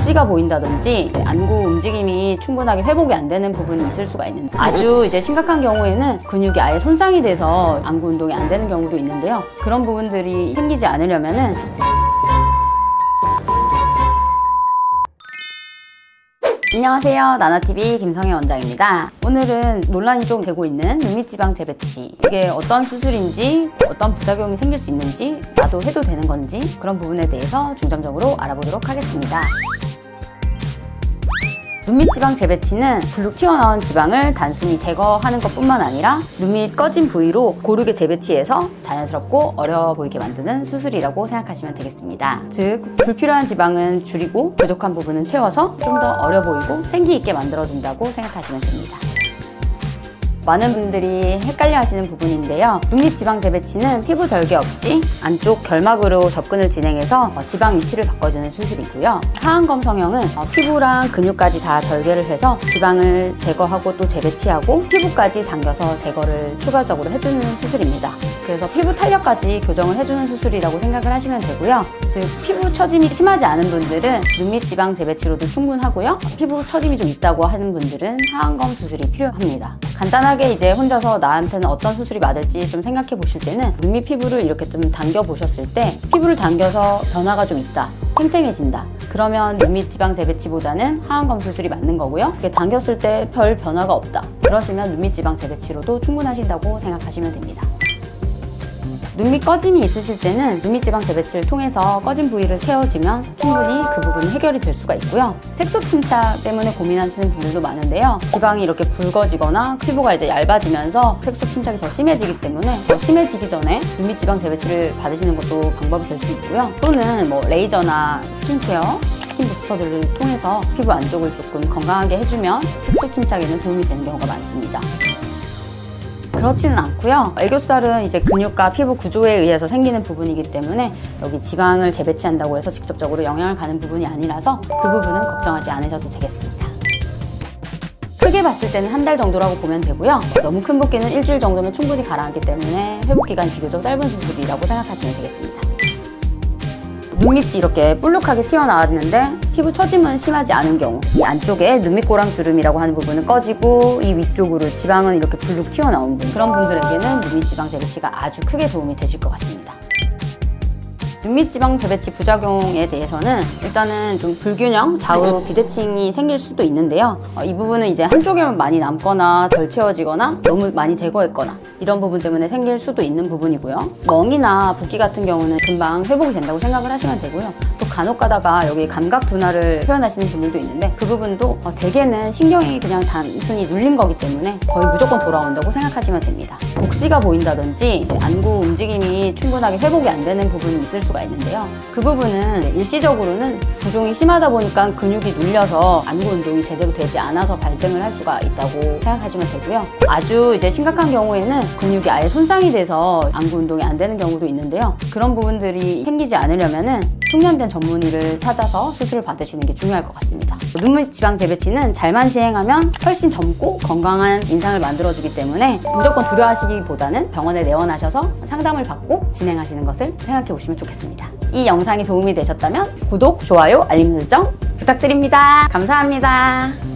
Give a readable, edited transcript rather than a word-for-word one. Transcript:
곡시가 보인다든지 안구 움직임이 충분하게 회복이 안 되는 부분이 있을 수가 있는데, 아주 이제 심각한 경우에는 근육이 아예 손상이 돼서 안구 운동이 안 되는 경우도 있는데요. 그런 부분들이 생기지 않으려면은 안녕하세요, 나나TV 김성혜 원장입니다. 오늘은 논란이 좀 되고 있는 눈밑지방 재배치, 이게 어떤 수술인지, 어떤 부작용이 생길 수 있는지, 나도 해도 되는 건지, 그런 부분에 대해서 중점적으로 알아보도록 하겠습니다. 눈밑지방 재배치는 불룩 튀어나온 지방을 단순히 제거하는 것뿐만 아니라 눈밑 꺼진 부위로 고르게 재배치해서 자연스럽고 어려워 보이게 만드는 수술이라고 생각하시면 되겠습니다. 즉, 불필요한 지방은 줄이고 부족한 부분은 채워서 좀 더 어려 보이고 생기 있게 만들어준다고 생각하시면 됩니다. 많은 분들이 헷갈려 하시는 부분인데요. 눈밑지방 재배치는 피부 절개 없이 안쪽 결막으로 접근을 진행해서 지방 위치를 바꿔주는 수술이고요. 하안검 성형은 피부랑 근육까지 다 절개를 해서 지방을 제거하고 또 재배치하고 피부까지 당겨서 제거를 추가적으로 해주는 수술입니다. 그래서 피부 탄력까지 교정을 해주는 수술이라고 생각을 하시면 되고요. 즉, 피부 처짐이 심하지 않은 분들은 눈밑지방 재배치로도 충분하고요. 피부 처짐이 좀 있다고 하는 분들은 하안검 수술이 필요합니다. 간단하게 이제 혼자서 나한테는 어떤 수술이 맞을지 좀 생각해 보실 때는 눈밑 피부를 이렇게 좀 당겨 보셨을 때, 피부를 당겨서 변화가 좀 있다, 탱탱해진다, 그러면 눈밑지방 재배치보다는 하안검 수술이 맞는 거고요. 이렇게 당겼을 때 별 변화가 없다, 그러시면 눈밑지방 재배치로도 충분하신다고 생각하시면 됩니다. 눈밑 꺼짐이 있으실 때는 눈밑지방 재배치를 통해서 꺼진 부위를 채워주면 충분히 그 부분이 해결이 될 수가 있고요. 색소 침착 때문에 고민하시는 분들도 많은데요. 지방이 이렇게 붉어지거나 피부가 이제 얇아지면서 색소 침착이 더 심해지기 때문에 더 심해지기 전에 눈밑지방 재배치를 받으시는 것도 방법이 될 수 있고요. 또는 레이저나 스킨케어, 스킨 부스터들을 통해서 피부 안쪽을 조금 건강하게 해주면 색소 침착에는 도움이 되는 경우가 많습니다. 그렇지는 않고요. 애교살은 이제 근육과 피부 구조에 의해서 생기는 부분이기 때문에 여기 지방을 재배치한다고 해서 직접적으로 영향을 가는 부분이 아니라서 그 부분은 걱정하지 않으셔도 되겠습니다. 크게 봤을 때는 한 달 정도라고 보면 되고요. 너무 큰 붓기는 일주일 정도면 충분히 가라앉기 때문에 회복기간이 비교적 짧은 수술이라고 생각하시면 되겠습니다. 눈밑이 이렇게 볼록하게 튀어나왔는데 피부 처짐은 심하지 않은 경우, 이 안쪽에 눈밑고랑 주름이라고 하는 부분은 꺼지고 이 위쪽으로 지방은 이렇게 불룩 튀어나온 분, 그런 분들에게는 눈밑지방 재배치가 아주 크게 도움이 되실 것 같습니다. 눈밑지방 재배치 부작용에 대해서는 일단은 좀 불균형, 좌우 비대칭이 생길 수도 있는데요. 이 부분은 이제 한쪽에만 많이 남거나 덜 채워지거나 너무 많이 제거했거나 이런 부분 때문에 생길 수도 있는 부분이고요. 멍이나 붓기 같은 경우는 금방 회복이 된다고 생각을 하시면 되고요. 또 간혹 가다가 여기 감각 둔화를 표현하시는 분들도 있는데 그 부분도 대개는 신경이 그냥 단순히 눌린 거기 때문에 거의 무조건 돌아온다고 생각하시면 됩니다. 곡시가 보인다든지 안구 움직임이 충분하게 회복이 안 되는 부분이 있을 수가 있는데요. 그 부분은 일시적으로는 부종이 심하다 보니까 근육이 눌려서 안구 운동이 제대로 되지 않아서 발생을 할 수가 있다고 생각하시면 되고요. 아주 이제 심각한 경우에는 근육이 아예 손상이 돼서 안구 운동이 안 되는 경우도 있는데요. 그런 부분들이 생기지 않으려면은 숙련된 전문의를 찾아서 수술을 받으시는 게 중요할 것 같습니다. 눈밑지방 재배치는 잘만 시행하면 훨씬 젊고 건강한 인상을 만들어주기 때문에 무조건 두려워하시기보다는 병원에 내원하셔서 상담을 받고 진행하시는 것을 생각해 보시면 좋겠습니다. 이 영상이 도움이 되셨다면 구독, 좋아요, 알림 설정 부탁드립니다. 감사합니다.